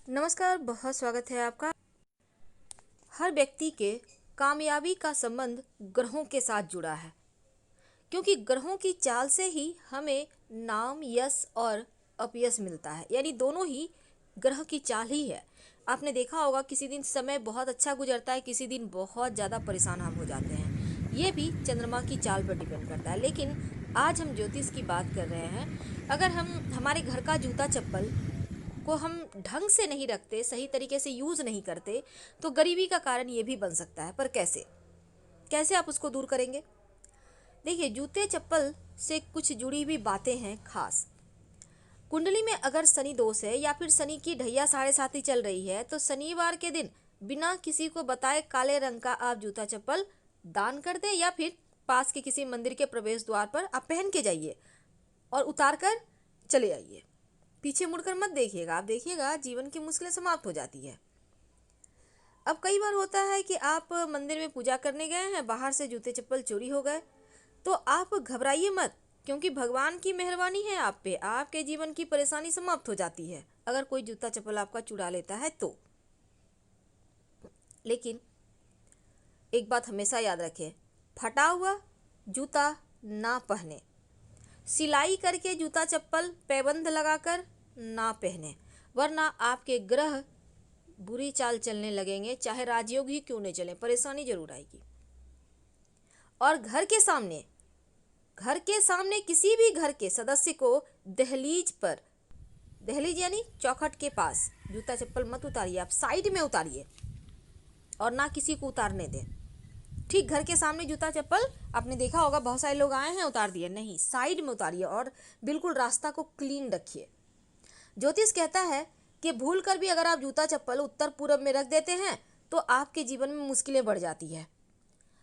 नमस्कार, बहुत स्वागत है आपका। हर व्यक्ति के कामयाबी का संबंध ग्रहों के साथ जुड़ा है, क्योंकि ग्रहों की चाल से ही हमें नाम, यश और अपयश मिलता है। यानी दोनों ही ग्रह की चाल ही है। आपने देखा होगा किसी दिन समय बहुत अच्छा गुजरता है, किसी दिन बहुत ज़्यादा परेशान हम हो जाते हैं। ये भी चंद्रमा की चाल पर डिपेंड करता है। लेकिन आज हम ज्योतिष की बात कर रहे हैं। अगर हम हमारे घर का जूता चप्पल को हम ढंग से नहीं रखते, सही तरीके से यूज़ नहीं करते, तो गरीबी का कारण ये भी बन सकता है। पर कैसे कैसे आप उसको दूर करेंगे? देखिए, जूते चप्पल से कुछ जुड़ी हुई बातें हैं खास। कुंडली में अगर शनि दोष है या फिर शनि की ढैया 7.5 चल रही है, तो शनिवार के दिन बिना किसी को बताए काले रंग का आप जूता चप्पल दान कर दें, या फिर पास के किसी मंदिर के प्रवेश द्वार पर आप पहन के जाइए और उतार कर चले आइए। पीछे मुड़कर मत देखिएगा, आप देखिएगा जीवन की मुश्किलें समाप्त हो जाती है। अब कई बार होता है कि आप मंदिर में पूजा करने गए हैं, बाहर से जूते चप्पल चोरी हो गए, तो आप घबराइए मत, क्योंकि भगवान की मेहरबानी है आप पे, आपके जीवन की परेशानी समाप्त हो जाती है अगर कोई जूता चप्पल आपका चुरा लेता है तो। लेकिन एक बात हमेशा याद रखें, फटा हुआ जूता ना पहने, सिलाई करके जूता चप्पल पैबंद लगाकर ना पहने, वरना आपके ग्रह बुरी चाल चलने लगेंगे। चाहे राजयोग ही क्यों नहीं चले, परेशानी जरूर आएगी। और घर के सामने किसी भी घर के सदस्य को दहलीज पर, दहलीज यानी चौखट के पास जूता चप्पल मत उतारिए, आप साइड में उतारिए और ना किसी को उतारने दें। ठीक घर के सामने जूता चप्पल आपने देखा होगा, बहुत सारे लोग आए हैं उतार दिए, नहीं, साइड में उतारिए और बिल्कुल रास्ता को क्लीन रखिए। ज्योतिष कहता है कि भूल कर भी अगर आप जूता चप्पल उत्तर पूर्व में रख देते हैं तो आपके जीवन में मुश्किलें बढ़ जाती है।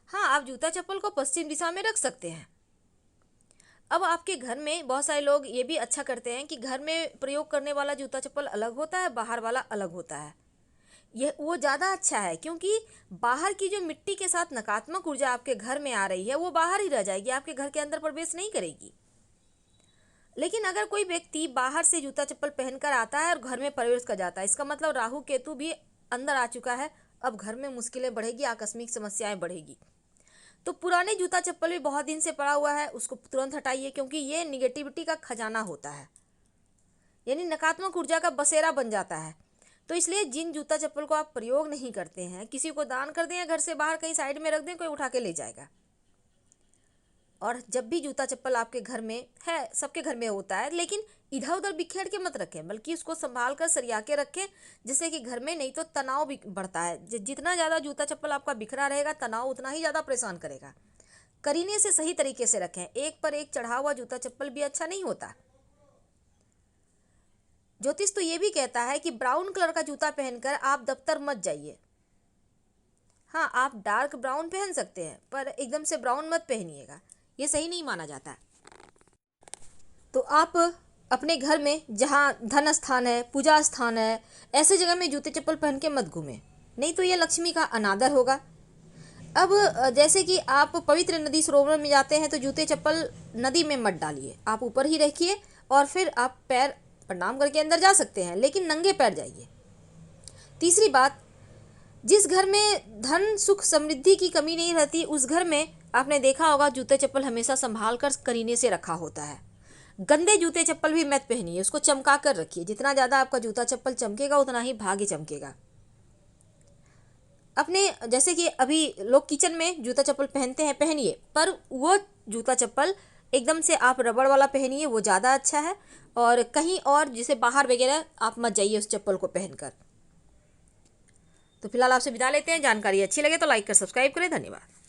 हाँ, आप जूता चप्पल को पश्चिम दिशा में रख सकते हैं। अब आपके घर में बहुत सारे लोग ये भी अच्छा करते हैं कि घर में प्रयोग करने वाला जूता चप्पल अलग होता है, बाहर वाला अलग होता है। वो ज़्यादा अच्छा है, क्योंकि बाहर की जो मिट्टी के साथ नकारात्मक ऊर्जा आपके घर में आ रही है वो बाहर ही रह जाएगी, आपके घर के अंदर प्रवेश नहीं करेगी। लेकिन अगर कोई व्यक्ति बाहर से जूता चप्पल पहनकर आता है और घर में प्रवेश कर जाता है, इसका मतलब राहु केतु भी अंदर आ चुका है। अब घर में मुश्किलें बढ़ेगी, आकस्मिक समस्याएं बढ़ेगी। तो पुराने जूता चप्पल भी बहुत दिन से पड़ा हुआ है, उसको तुरंत हटाइए, क्योंकि ये निगेटिविटी का खजाना होता है, यानी नकारात्मक ऊर्जा का बसेरा बन जाता है। तो इसलिए जिन जूता चप्पल को आप प्रयोग नहीं करते हैं, किसी को दान कर दें या घर से बाहर कहीं साइड में रख दें, कोई उठा के ले जाएगा। और जब भी जूता चप्पल आपके घर में है, सबके घर में होता है, लेकिन इधर उधर बिखेर के मत रखें, बल्कि उसको संभाल कर सरिया के रखें, जिससे कि घर में नहीं तो तनाव भी बढ़ता है। जितना ज़्यादा जूता चप्पल आपका बिखरा रहेगा, तनाव उतना ही ज़्यादा परेशान करेगा। करीने से सही तरीके से रखें, एक पर एक चढ़ा हुआ जूता चप्पल भी अच्छा नहीं होता। ज्योतिष तो ये भी कहता है कि ब्राउन कलर का जूता पहनकर आप दफ्तर मत जाइए। हाँ, आप डार्क ब्राउन पहन सकते हैं, पर एकदम से ब्राउन मत पहनिएगा, ये सही नहीं माना जाता है। तो आप अपने घर में जहाँ धन स्थान है, पूजा स्थान है, ऐसे जगह में जूते चप्पल पहन के मत घूमें, नहीं तो ये लक्ष्मी का अनादर होगा। अब जैसे कि आप पवित्र नदी सरोवर में जाते हैं, तो जूते चप्पल नदी में मत डालिए, आप ऊपर ही रखिए और फिर आप पैर प्रणाम करके अंदर जा सकते हैं, लेकिन नंगे पैर जाइए। तीसरी बात, जिस घर में धन सुख समृद्धि की कमी नहीं रहती, उस घर में आपने देखा होगा जूते चप्पल हमेशा संभाल कर करीने से रखा होता है। गंदे जूते चप्पल भी मत पहनिए, उसको चमका कर रखिए। जितना ज़्यादा आपका जूता चप्पल चमकेगा, उतना ही भाग्य चमकेगा। अपने जैसे कि अभी लोग किचन में जूता चप्पल पहनते हैं, पहनिए, पर वो जूता चप्पल एकदम से आप रबड़ वाला पहनिए, वो ज़्यादा अच्छा है। और कहीं और जैसे बाहर वगैरह आप मत जाइए उस चप्पल को पहनकर। तो फिलहाल आपसे विदा लेते हैं। जानकारी अच्छी लगे तो लाइक कर सब्सक्राइब करें। धन्यवाद।